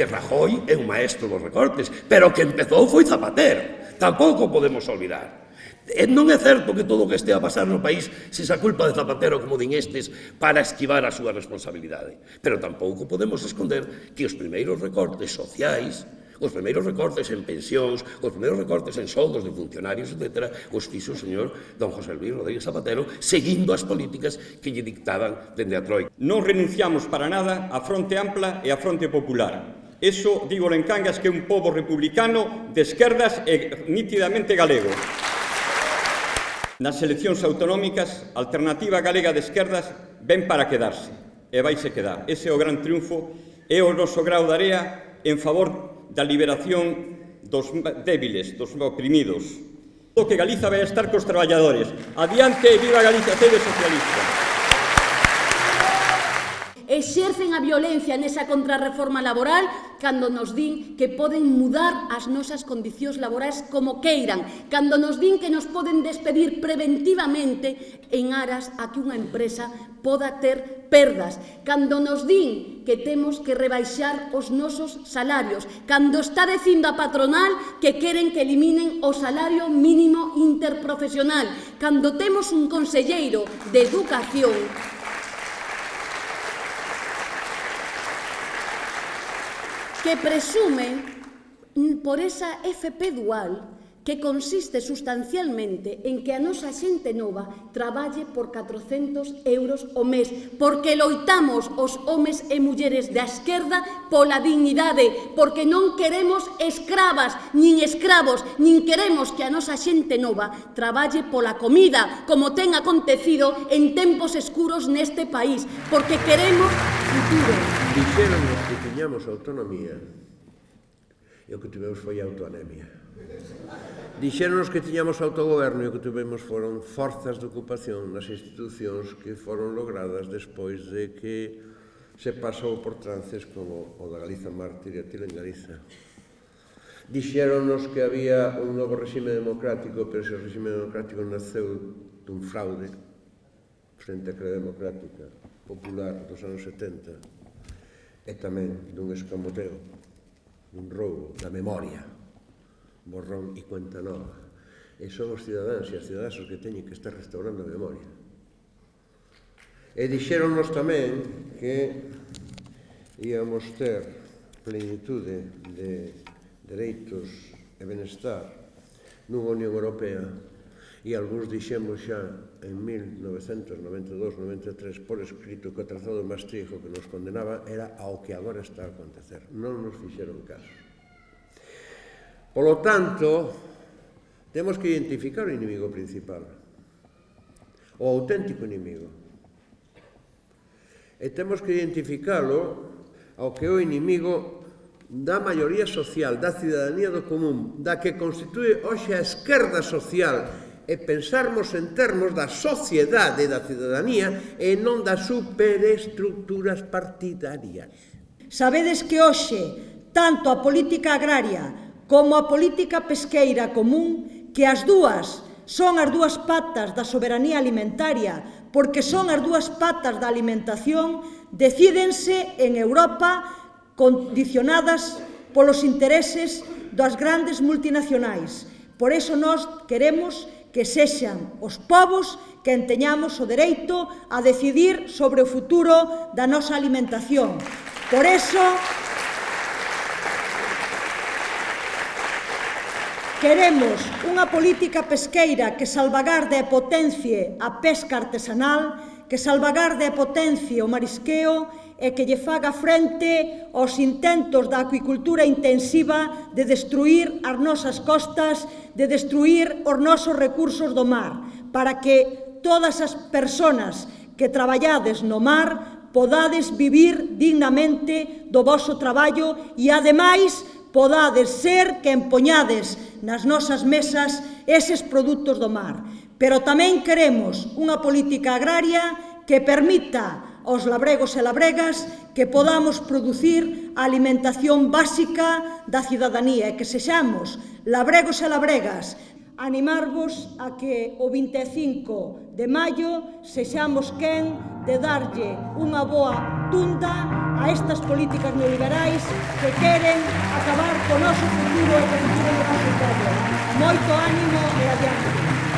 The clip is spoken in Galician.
que Rajoy é un maestro dos recortes, pero que empezou foi Zapatero. Tampouco podemos olvidar. Non é certo que todo o que estea a pasar no país se xa culpa de Zapatero, como din estes, para esquivar a súa responsabilidade. Pero tampouco podemos esconder que os primeiros recortes sociais, os primeiros recortes en pensións, os primeiros recortes en soldos de funcionarios, etc., os fixo o señor don José Luis Rodríguez Zapatero, seguindo as políticas que lle dictaban dende a Troika. Non renunciamos para nada á Fronte Ampla e á Fronte Popular. Eso, dígolo en Cangas, que é un pobo republicano de esquerdas e nítidamente galego. Nas eleccións autonómicas, a Alternativa Galega de Esquerdas ven para quedarse, e vaise quedar. Ese é o gran triunfo, é o noso grao de area en favor da liberación dos débiles, dos oprimidos. O que Galiza vai estar cos traballadores. Adiante e viva Galiza, sede socialista. Exercen a violencia nesa contrarreforma laboral cando nos din que poden mudar as nosas condicións laborais como queiran, cando nos din que nos poden despedir preventivamente en aras a que unha empresa poda ter perdas, cando nos din que temos que rebaixar os nosos salarios, cando está dicindo a patronal que queren que eliminen o salario mínimo interprofesional, cando temos un conselleiro de Educación que presume por esa FP dual que consiste sustancialmente en que a nosa xente nova traballe por 400 euros o mes, porque loitamos os homes e mulleres da esquerda pola dignidade, porque non queremos escravas, nin escravos, nin queremos que a nosa xente nova traballe pola comida, como ten acontecido en tempos escuros neste país, porque queremos futuro. Dixéronos que tiñamos autonomía e o que tivemos foi autoanemia. Dixéronos que tiñamos autogoberno e o que tivemos foron forzas de ocupación nas institucións que foron logradas despois de que se pasou por trances como o da Galiza Mártir e Atila en Galiza. Dixéronos que había un novo regime democrático, pero ese regime democrático naceu dun fraude frente á creda democrática popular dos anos 70 e tamén dun escamoteo, dun roubo da memoria, borrón e cuenta nova. E son os cidadáns e as cidadás os que teñen que estar restaurando a memoria. E dixéronnos tamén que íamos ter plenitude de dereitos e benestar nunha Unión Europea e algúns dixemos xa en 1992-93 por escrito que o Tratado de Maastricht que nos condenaba era ao que agora está a acontecer. Non nos fixeron caso. Polo tanto, temos que identificar o inimigo principal, o auténtico inimigo. E temos que identificalo ao que é o inimigo da maioría social, da cidadanía do común, da que constitúe hoxe a esquerda social, e pensarmos en termos da sociedade e da cidadanía e non das superestructuras partidarias. Sabedes que hoxe, tanto a política agraria como a política pesqueira común, que as dúas son as dúas patas da soberanía alimentaria, porque son as dúas patas da alimentación, decídense en Europa condicionadas polos intereses das grandes multinacionais. Por eso nós queremos que sexan os povos que teñamos o dereito a decidir sobre o futuro da nosa alimentación. Por eso queremos unha política pesqueira que salvagarde e potencie a pesca artesanal, que salvagarde e potencie o marisqueo e que lle faga frente aos intentos da acuicultura intensiva de destruir as nosas costas, de destruir os nosos recursos do mar, para que todas as persoas que traballades no mar podades vivir dignamente do voso traballo e, ademais, podades ser que empoñades nas nosas mesas eses produtos do mar. Pero tamén queremos unha política agraria que permita aos labregos e labregas que podamos producir a alimentación básica da cidadanía e que sexamos labregos e labregas. Animarvos a que o 25 de maio sexamos quen de darlle unha boa rotunda a estas políticas neoliberais que queren acabar co noso futuro e co futuro do noso povo. Moito ánimo e adiante.